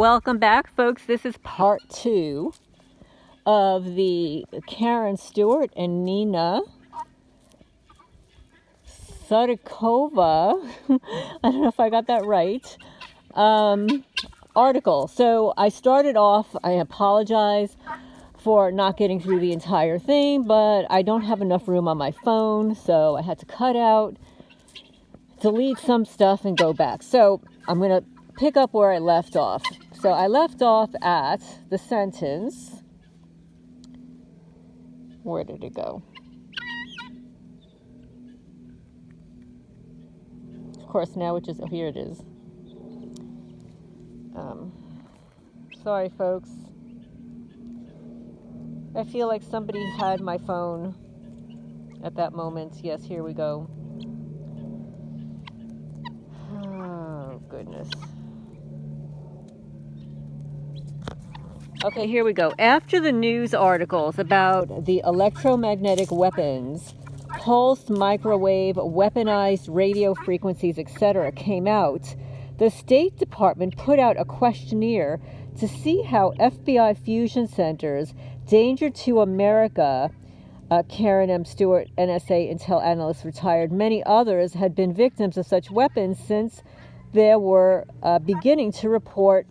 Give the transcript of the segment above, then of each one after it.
Welcome back, folks. This is part 2 of the Karen Stewart and Nina Sidorova, I don't know if I got that right, article. So I started off, I apologize for not getting through the entire thing, but I don't have enough room on my phone, so I had to cut out, delete some stuff, and go back. So I'm going to pick up where I left off. So I left off at the sentence. Where did it go? Of course, now it just, oh, here it is. Sorry, folks. I feel like somebody had my phone at that moment. Yes, here we go. Oh, goodness. Okay, here we go. After the news articles about the electromagnetic weapons, pulsed microwave, weaponized radio frequencies, etc. came out, the State Department put out a questionnaire to see how FBI fusion centers, danger to America, Karen M. Stewart, NSA Intel Analyst, retired, many others had been victims of such weapons since there were beginning to report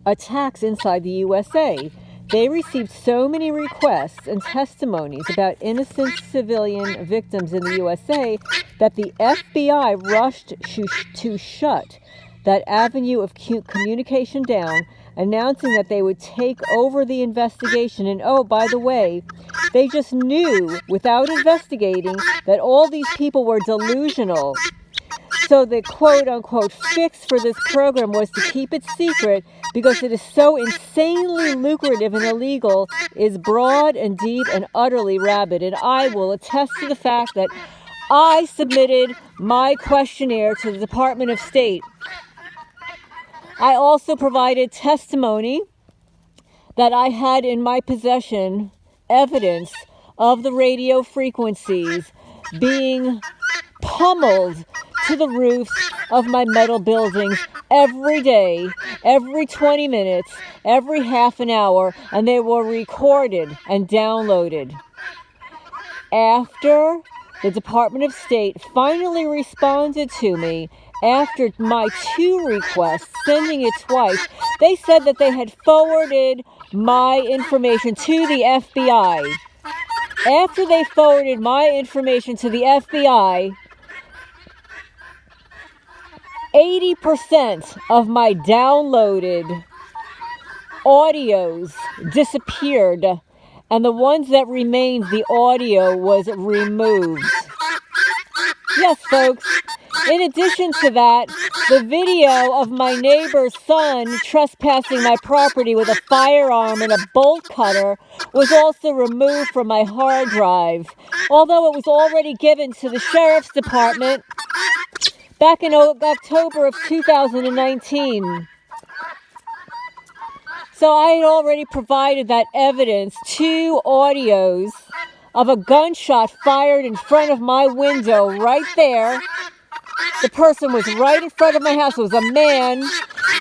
attacks inside the USA. They received so many requests and testimonies about innocent civilian victims in the USA that the FBI rushed to shut that avenue of communication down, announcing that they would take over the investigation. And oh, by the way, they just knew without investigating that all these people were delusional. So the quote-unquote fix for this program was to keep it secret because it is so insanely lucrative and illegal, is broad and deep and utterly rabid. And I will attest to the fact that I submitted my questionnaire to the Department of State. I also provided testimony that I had in my possession evidence of the radio frequencies being pummeled to the roofs of my metal buildings every day, every 20 minutes, every half an hour, and they were recorded and downloaded. After the Department of State finally responded to me, after my 2 requests, sending it twice, they said that they had forwarded my information to the FBI. After they forwarded my information to the FBI, 80% of my downloaded audios disappeared, and the ones that remained, the audio was removed. Yes, folks. In addition to that, the video of my neighbor's son trespassing my property with a firearm and a bolt cutter was also removed from my hard drive, although it was already given to the Sheriff's Department back in October of 2019. So I had already provided that evidence, 2 audios of a gunshot fired in front of my window right there. The person was right in front of my house. It was a man.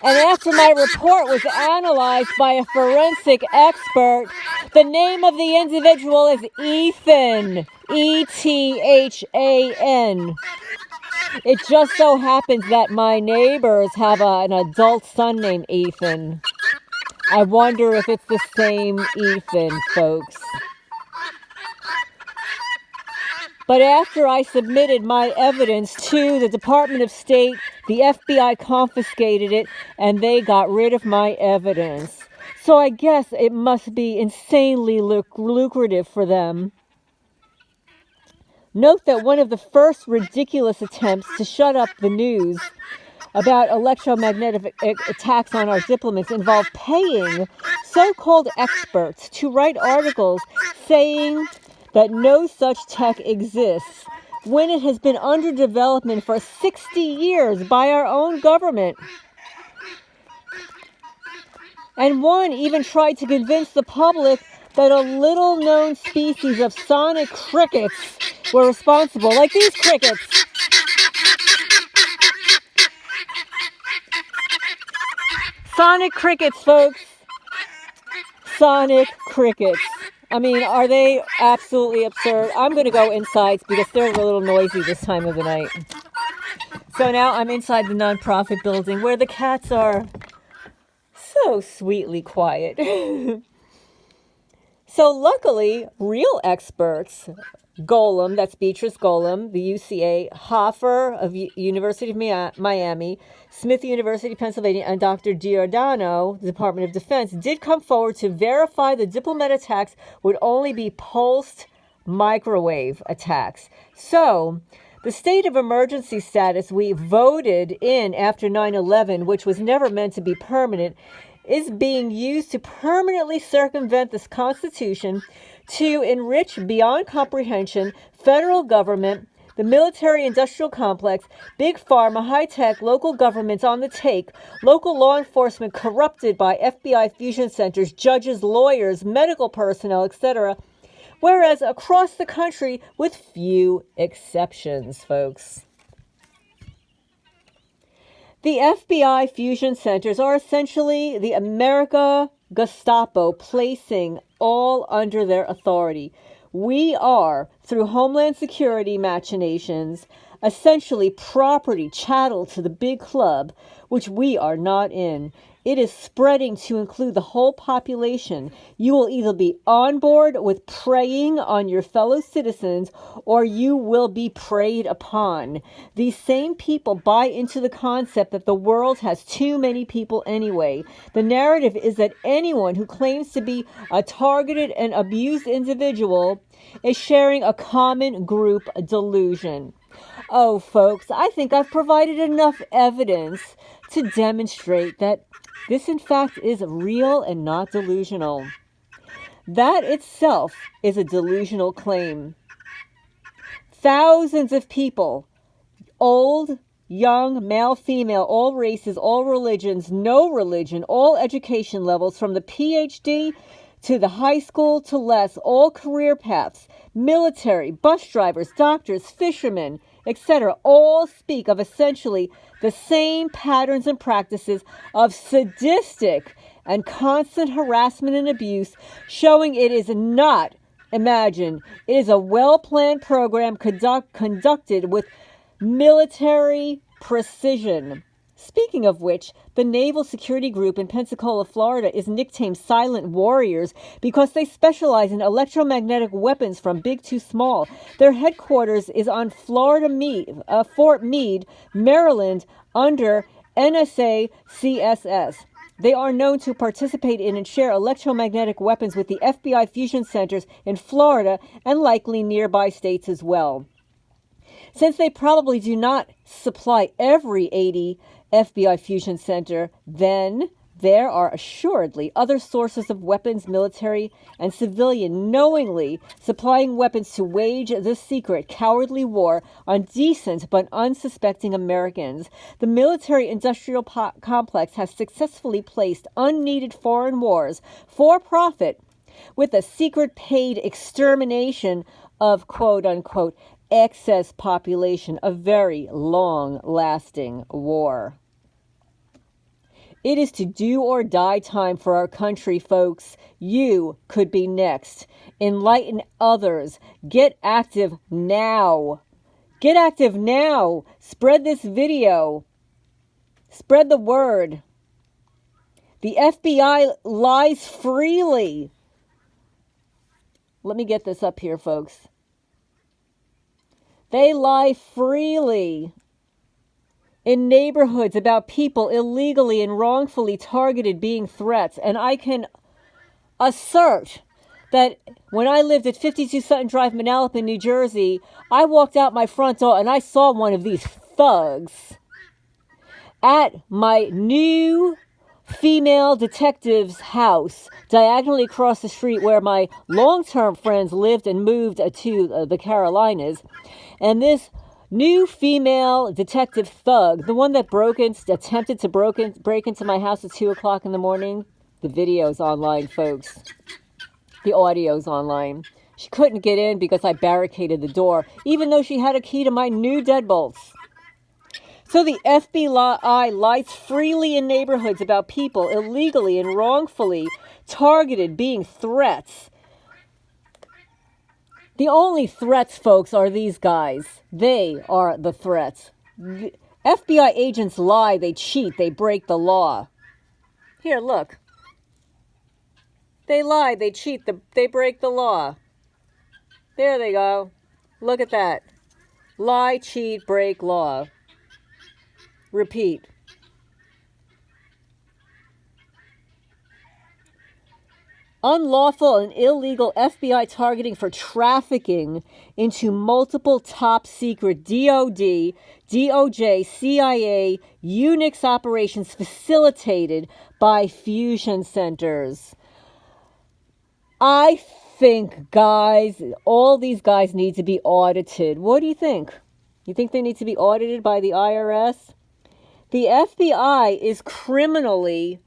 And after my report was analyzed by a forensic expert, the name of the individual is Ethan. E-T-H-A-N. It just so happens that my neighbors have an adult son named Ethan. I wonder if it's the same Ethan, folks. But after I submitted my evidence to the Department of State, the FBI confiscated it, and they got rid of my evidence. So I guess it must be insanely lucrative for them. Note that one of the first ridiculous attempts to shut up the news about electromagnetic attacks on our diplomats involved paying so-called experts to write articles saying that no such tech exists when it has been under development for 60 years by our own government. And one even tried to convince the public that a little-known species of sonic crickets were responsible, like these crickets. Sonic crickets, folks. Sonic crickets. I mean, are they absolutely absurd? I'm going to go inside because they're a little noisy this time of the night. So now I'm inside the nonprofit building where the cats are so sweetly quiet. So luckily, real experts, Golem, that's Beatrice Golem, the UCA, Hoffer of University of Miami, Smith University, Pennsylvania, and Dr. Giordano, the Department of Defense, did come forward to verify the diplomat attacks would only be pulsed microwave attacks. So the state of emergency status we voted in after 9/11, which was never meant to be permanent, is being used to permanently circumvent this Constitution, to enrich beyond comprehension federal government, the military-industrial complex, big pharma, high-tech, local governments on the take, local law enforcement corrupted by FBI fusion centers, judges, lawyers, medical personnel, etc., whereas across the country, with few exceptions, folks. The FBI fusion centers are essentially the America Gestapo, placing all under their authority. We are, through Homeland Security machinations, essentially property chattel to the big club, which we are not in. It is spreading to include the whole population. You will either be on board with preying on your fellow citizens, or you will be preyed upon. These same people buy into the concept that the world has too many people anyway. The narrative is that anyone who claims to be a targeted and abused individual is sharing a common group delusion. Oh, folks, I think I've provided enough evidence to demonstrate that this, in fact, is real and not delusional. That itself is a delusional claim. Thousands of people, old, young, male, female, all races, all religions, no religion, all education levels, from the PhD to the high school to less, all career paths, military, bus drivers, doctors, fishermen, etc., all speak of essentially the same patterns and practices of sadistic and constant harassment and abuse, showing it is not, imagine, it is a well-planned program conducted with military precision. Speaking of which, the Naval Security Group in Pensacola, Florida is nicknamed Silent Warriors because they specialize in electromagnetic weapons from big to small. Their headquarters is on Fort Meade, Maryland, under NSA CSS. They are known to participate in and share electromagnetic weapons with the FBI fusion centers in Florida and likely nearby states as well. Since they probably do not supply every 80 FBI fusion center, then there are assuredly other sources of weapons, military and civilian, knowingly supplying weapons to wage this secret, cowardly war on decent but unsuspecting Americans. The military-industrial complex has successfully placed unneeded foreign wars for profit with a secret paid extermination of quote-unquote excess population, a very long-lasting war. It is to do or die time for our country, folks. You could be next. Enlighten others. Get active now. Get active now. Spread this video. Spread the word. The FBI lies freely. Let me get this up here, folks. They lie freely in neighborhoods about people illegally and wrongfully targeted being threats. And I can assert that when I lived at 52 Sutton Drive, Manalapan, New Jersey, I walked out my front door and I saw one of these thugs at my new female detective's house, diagonally across the street where my long-term friends lived and moved to the Carolinas. And this new female detective thug, the one that attempted to break into my house at 2 o'clock in the morning, the video's online, folks. The audio's online. She couldn't get in because I barricaded the door, even though she had a key to my new deadbolts. So the FBI lies freely in neighborhoods about people illegally and wrongfully targeted being threats. The only threats, folks, are these guys. They are the threats. The FBI agents lie, they cheat, they break the law. Here, look. They lie, they cheat, they break the law. There they go. Look at that. Lie, cheat, break law. Repeat. Unlawful and illegal FBI targeting for trafficking into multiple top secret DOD, DOJ, CIA, Unix operations facilitated by fusion centers. I think, guys, all these guys need to be audited. What do you think? You think they need to be audited by the IRS? The FBI is criminally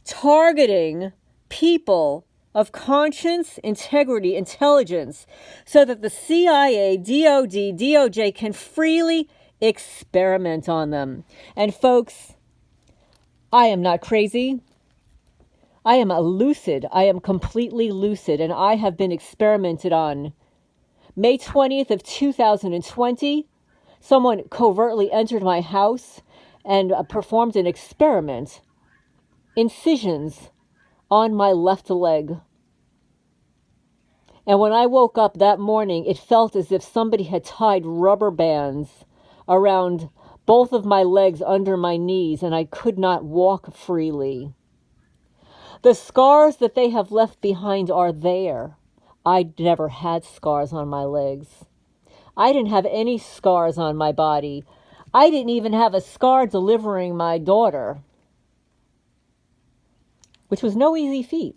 targeting people of conscience, integrity, intelligence, so that the CIA, DOD, DOJ can freely experiment on them. And folks, I am not crazy. I am lucid. I am completely lucid, and I have been experimented on. May 20th of 2020, someone covertly entered my house and performed an experiment. Incisions on my left leg. And when I woke up that morning, it felt as if somebody had tied rubber bands around both of my legs under my knees, and I could not walk freely. The scars that they have left behind are there. I never had scars on my legs. I didn't have any scars on my body. I didn't even have a scar delivering my daughter, which was no easy feat.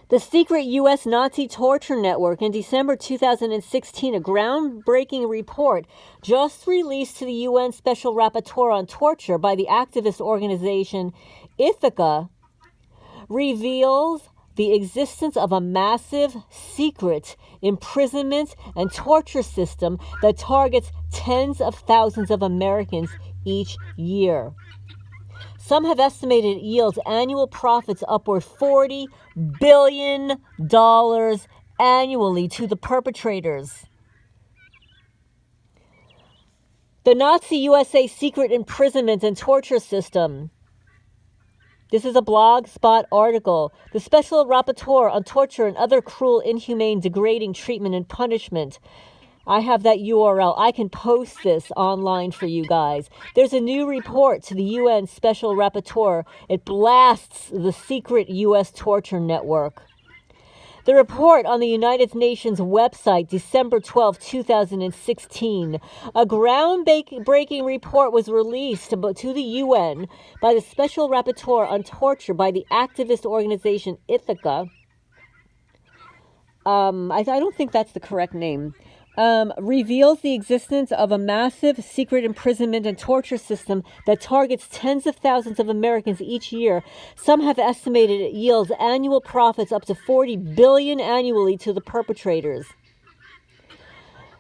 The secret U.S. Nazi torture network in December 2016, a groundbreaking report just released to the UN Special Rapporteur on Torture by the activist organization Ithaca, reveals the existence of a massive, secret imprisonment and torture system that targets tens of thousands of Americans each year. Some have estimated it yields annual profits upward $40 billion annually to the perpetrators. The Nazi USA secret imprisonment and torture system. This is a Blogspot article. The Special Rapporteur on Torture and Other Cruel, Inhumane, Degrading Treatment and Punishment. I have that URL. I can post this online for you guys. There's a new report to the UN Special Rapporteur. It blasts the secret U.S. torture network. The report on the United Nations website, December 12, 2016. A groundbreaking report was released to the UN by the Special Rapporteur on Torture by the activist organization Ithaca. I don't think that's the correct name. Reveals the existence of a massive secret imprisonment and torture system that targets tens of thousands of Americans each year. Some have estimated it yields annual profits up to $40 billion annually to the perpetrators.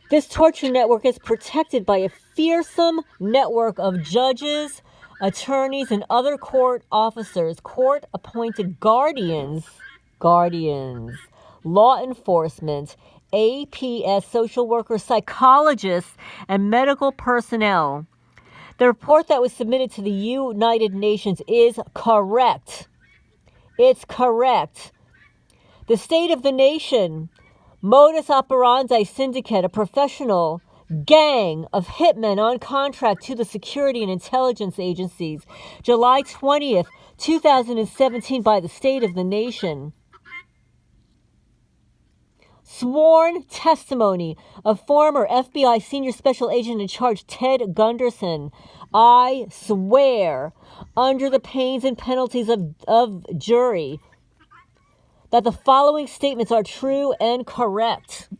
This torture network is protected by a fearsome network of judges, attorneys, and other court officers, court-appointed guardians, law enforcement, APS, social workers, psychologists, and medical personnel. The report that was submitted to the United Nations is correct. It's correct. The state of the nation, modus operandi syndicate, a professional gang of hitmen on contract to the security and intelligence agencies, July 20th, 2017, by the state of the nation. Sworn testimony of former FBI senior special agent in charge Ted Gunderson. I swear, under the pains and penalties of jury, that the following statements are true and correct.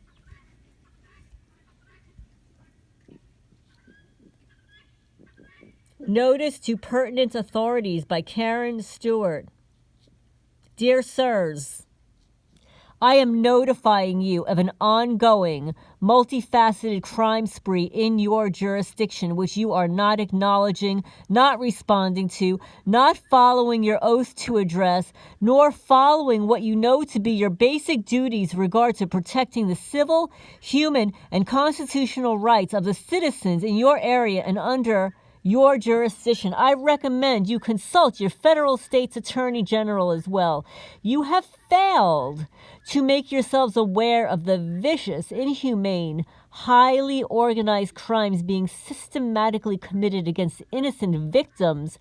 Notice to pertinent authorities by Karen Stewart. Dear sirs, I am notifying you of an ongoing, multifaceted crime spree in your jurisdiction, which you are not acknowledging, not responding to, not following your oath to address, nor following what you know to be your basic duties regard to protecting the civil, human, and constitutional rights of the citizens in your area and under your jurisdiction. I recommend you consult your federal state's attorney general as well. You have failed to make yourselves aware of the vicious, inhumane, highly organized crimes being systematically committed against innocent victims,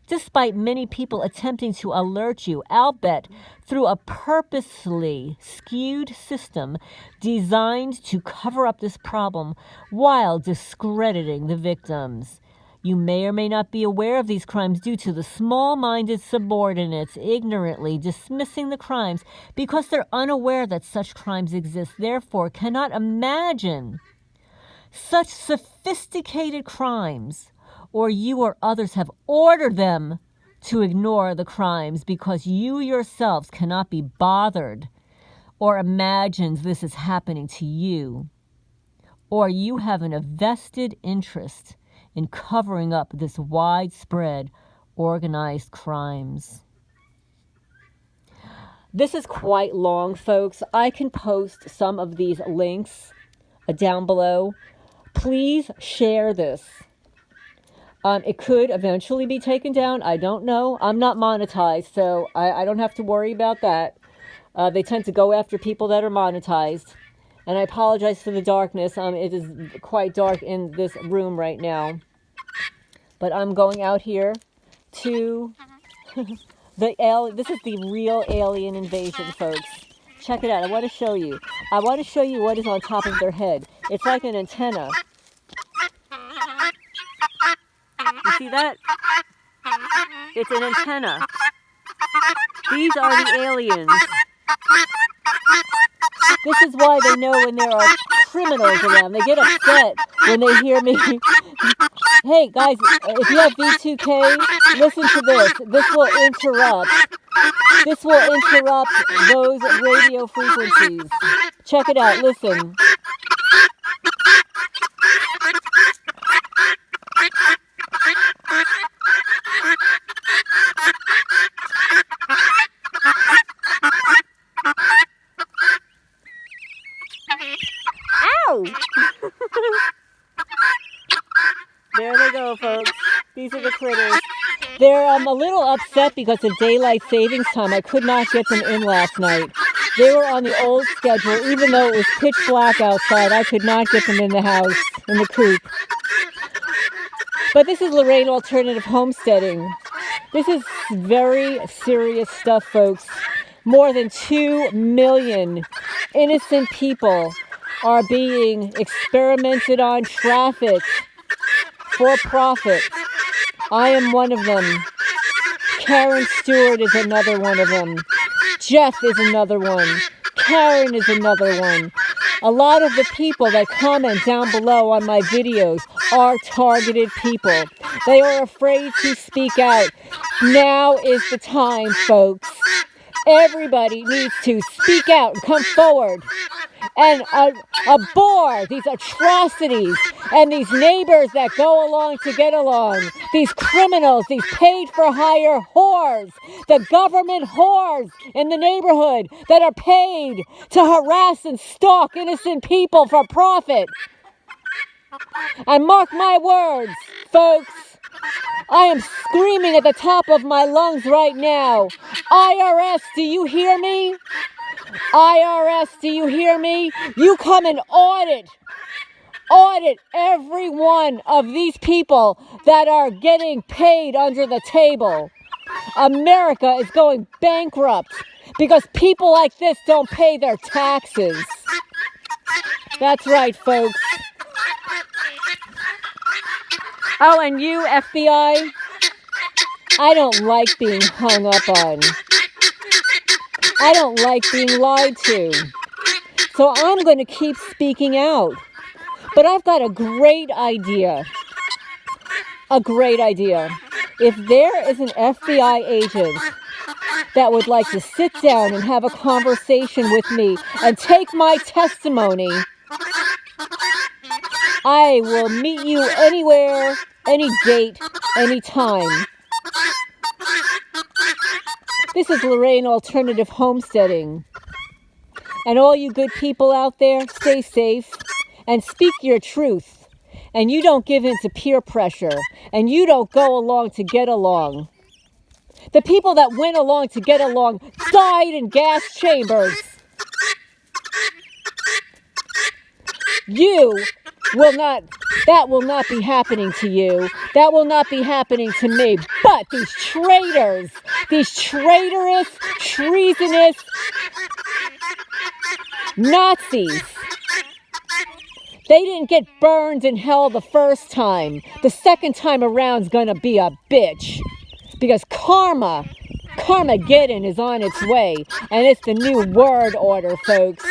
despite many people attempting to alert you, albeit through a purposely skewed system designed to cover up this problem while discrediting the victims. You may or may not be aware of these crimes due to the small-minded subordinates ignorantly dismissing the crimes because they're unaware that such crimes exist, therefore cannot imagine such sophisticated crimes, or you or others have ordered them to ignore the crimes because you yourselves cannot be bothered or imagine this is happening to you, or you have a vested interest in covering up this widespread organized crimes. This is quite long, folks. I can post some of these links down below. Please share this. It could eventually be taken down. I don't know. I'm not monetized, so I don't have to worry about that. They tend to go after people that are monetized. And I apologize for the darkness. It is quite dark in this room right now. But I'm going out here to this is the real alien invasion, folks. Check it out. I want to show you. I want to show you what is on top of their head. It's like an antenna. You see that? It's an antenna. These are the aliens. This is why they know when there are criminals around. They get upset when they hear me. Hey, guys, if you have V2K, listen to this. This will interrupt. This will interrupt those radio frequencies. Check it out. Listen. Ow! There they go, folks. These are the critters. They're a little upset because of daylight savings time. I could not get them in last night. They were on the old schedule. Even though it was pitch black outside, I could not get them in the house, in the coop. But this is Lorraine Alternative Homesteading. This is very serious stuff, folks. More than 2 million innocent people are being experimented on, trafficked for profit. I am one of them. Karen Stewart is another one of them. Jeff is another one. Karen is another one. A lot of the people that comment down below on my videos are targeted people. They are afraid to speak out. Now is the time, folks. Everybody needs to speak out and come forward and abhor these atrocities and these neighbors that go along to get along. These criminals, these paid-for-hire whores, the government whores in the neighborhood that are paid to harass and stalk innocent people for profit. And mark my words, folks, I am screaming at the top of my lungs right now. IRS, do you hear me? IRS, do you hear me? You come and audit every one of these people that are getting paid under the table. America is going bankrupt because people like this don't pay their taxes. That's right, folks. Oh, and you, FBI, I don't like being hung up on. I don't like being lied to. So I'm going to keep speaking out. But I've got a great idea. A great idea. If there is an FBI agent that would like to sit down and have a conversation with me and take my testimony, I will meet you anywhere, any date, any time. This is Lorraine Alternative Homesteading. And all you good people out there, stay safe and speak your truth. And you don't give in to peer pressure. And you don't go along to get along. The people that went along to get along died in gas chambers. That will not be happening to you. That will not be happening to me. But these traitors, these traitorous, treasonous Nazis, they didn't get burned in hell the first time. The second time around's gonna be a bitch. Because Karmageddon is on its way. And it's the new word order, folks.